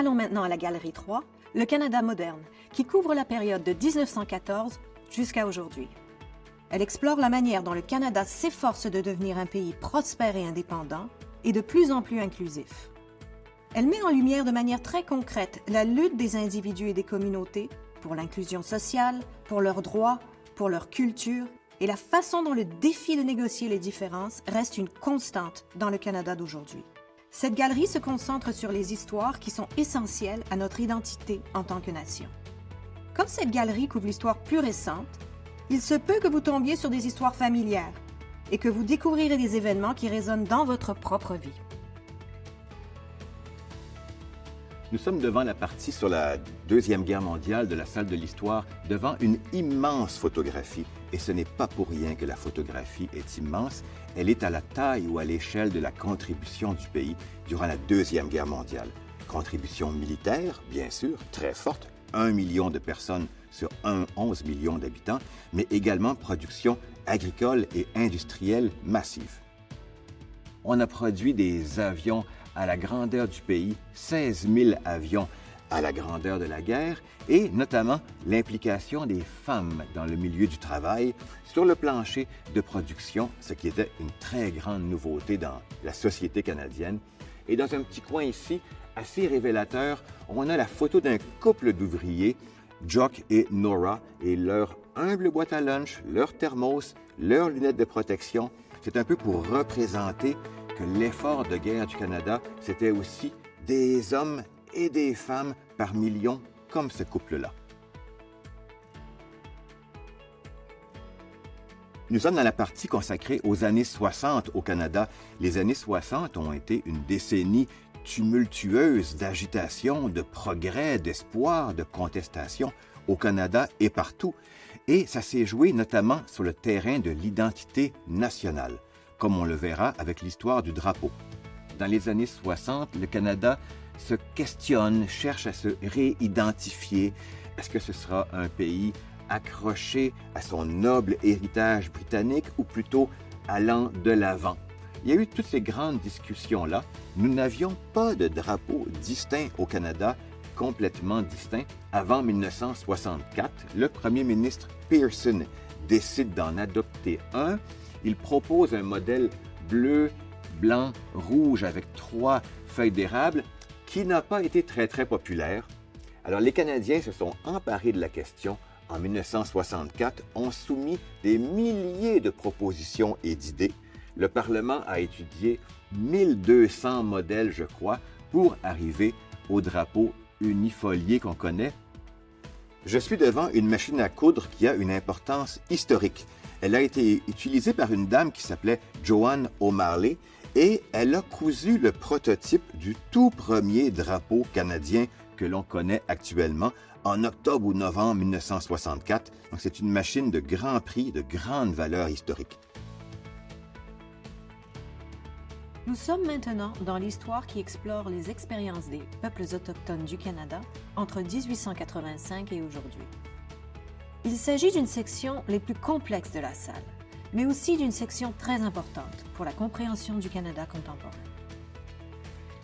Allons maintenant à la Galerie 3, le Canada moderne, qui couvre la période de 1914 jusqu'à aujourd'hui. Elle explore la manière dont le Canada s'efforce de devenir un pays prospère et indépendant et de plus en plus inclusif. Elle met en lumière de manière très concrète la lutte des individus et des communautés pour l'inclusion sociale, pour leurs droits, pour leur culture et la façon dont le défi de négocier les différences reste une constante dans le Canada d'aujourd'hui. Cette galerie se concentre sur les histoires qui sont essentielles à notre identité en tant que nation. Comme cette galerie couvre l'histoire plus récente, il se peut que vous tombiez sur des histoires familières et que vous découvrirez des événements qui résonnent dans votre propre vie. Nous sommes devant la partie sur la Deuxième Guerre mondiale de la salle de l'histoire, devant une immense photographie. Et ce n'est pas pour rien que la photographie est immense. Elle est à la taille ou à l'échelle de la contribution du pays durant la Deuxième Guerre mondiale. Contribution militaire, bien sûr, très forte, 1 million de personnes sur 11 millions d'habitants, mais également production agricole et industrielle massive. On a produit des avions à la grandeur du pays, 16 000 avions à la grandeur de la guerre, et notamment l'implication des femmes dans le milieu du travail sur le plancher de production, ce qui était une très grande nouveauté dans la société canadienne. Et dans un petit coin ici, assez révélateur, on a la photo d'un couple d'ouvriers, Jock et Nora, et leur humble boîte à lunch, leur thermos, leurs lunettes de protection. C'est un peu pour représenter que l'effort de guerre du Canada, c'était aussi des hommes et des femmes par millions, comme ce couple-là. Nous sommes dans la partie consacrée aux années 60 au Canada. Les années 60 ont été une décennie tumultueuse d'agitation, de progrès, d'espoir, de contestation au Canada et partout. Et ça s'est joué notamment sur le terrain de l'identité nationale, comme on le verra avec l'histoire du drapeau. Dans les années 60, le Canada se questionne, cherche à se réidentifier. Est-ce que ce sera un pays accroché à son noble héritage britannique ou plutôt allant de l'avant? Il y a eu toutes ces grandes discussions-là. Nous n'avions pas de drapeau distinct au Canada, complètement distinct, avant 1964. Le premier ministre Pearson décide d'en adopter un. Il propose un modèle bleu, blanc, rouge avec 3 feuilles d'érable qui n'a pas été très populaire. Alors les Canadiens se sont emparés de la question. En 1964, ont soumis des milliers de propositions et d'idées. Le Parlement a étudié 1200 modèles, je crois, pour arriver au drapeau unifolié qu'on connaît. Je suis devant une machine à coudre qui a une importance historique. Elle a été utilisée par une dame qui s'appelait Joanne O'Malley et elle a cousu le prototype du tout premier drapeau canadien que l'on connaît actuellement en octobre ou novembre 1964. Donc c'est une machine de grand prix, de grande valeur historique. Nous sommes maintenant dans l'histoire qui explore les expériences des peuples autochtones du Canada entre 1885 et aujourd'hui. Il s'agit d'une section les plus complexes de la salle, mais aussi d'une section très importante pour la compréhension du Canada contemporain.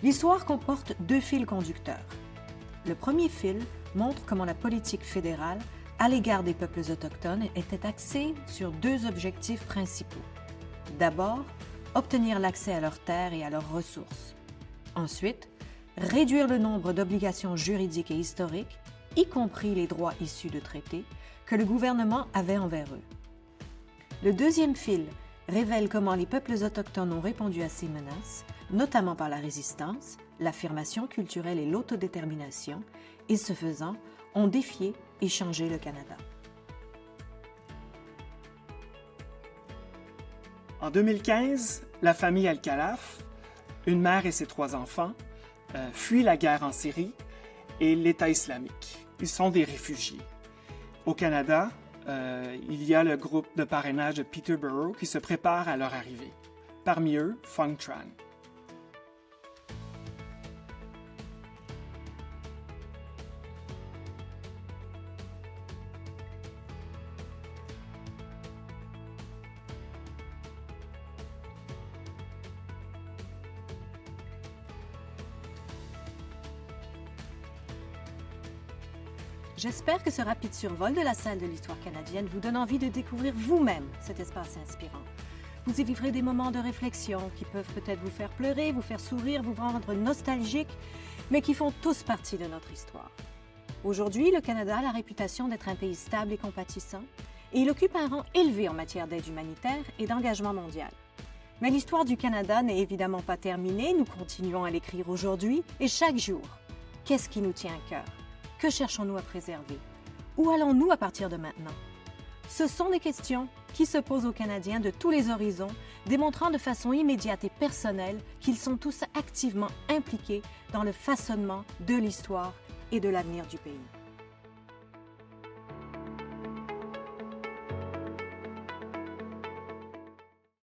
L'histoire comporte 2 fils conducteurs. Le premier fil montre comment la politique fédérale à l'égard des peuples autochtones était axée sur 2 objectifs principaux. D'abord, obtenir l'accès à leurs terres et à leurs ressources. Ensuite, réduire le nombre d'obligations juridiques et historiques, y compris les droits issus de traités, que le gouvernement avait envers eux. Le deuxième fil révèle comment les peuples autochtones ont répondu à ces menaces, notamment par la résistance, l'affirmation culturelle et l'autodétermination, et ce faisant, ont défié et changé le Canada. En 2015, la famille Al-Khalaf, une mère et ses 3 enfants, fuient la guerre en Syrie et l'État islamique. Ils sont des réfugiés. Au Canada, il y a le groupe de parrainage de Peterborough qui se prépare à leur arrivée. Parmi eux, Fong Tran. J'espère que ce rapide survol de la salle de l'histoire canadienne vous donne envie de découvrir vous-même cet espace inspirant. Vous y vivrez des moments de réflexion qui peuvent peut-être vous faire pleurer, vous faire sourire, vous rendre nostalgique, mais qui font tous partie de notre histoire. Aujourd'hui, le Canada a la réputation d'être un pays stable et compatissant, et il occupe un rang élevé en matière d'aide humanitaire et d'engagement mondial. Mais l'histoire du Canada n'est évidemment pas terminée, nous continuons à l'écrire aujourd'hui et chaque jour. Qu'est-ce qui nous tient à cœur? Que cherchons-nous à préserver? Où allons-nous à partir de maintenant? Ce sont des questions qui se posent aux Canadiens de tous les horizons, démontrant de façon immédiate et personnelle qu'ils sont tous activement impliqués dans le façonnement de l'histoire et de l'avenir du pays.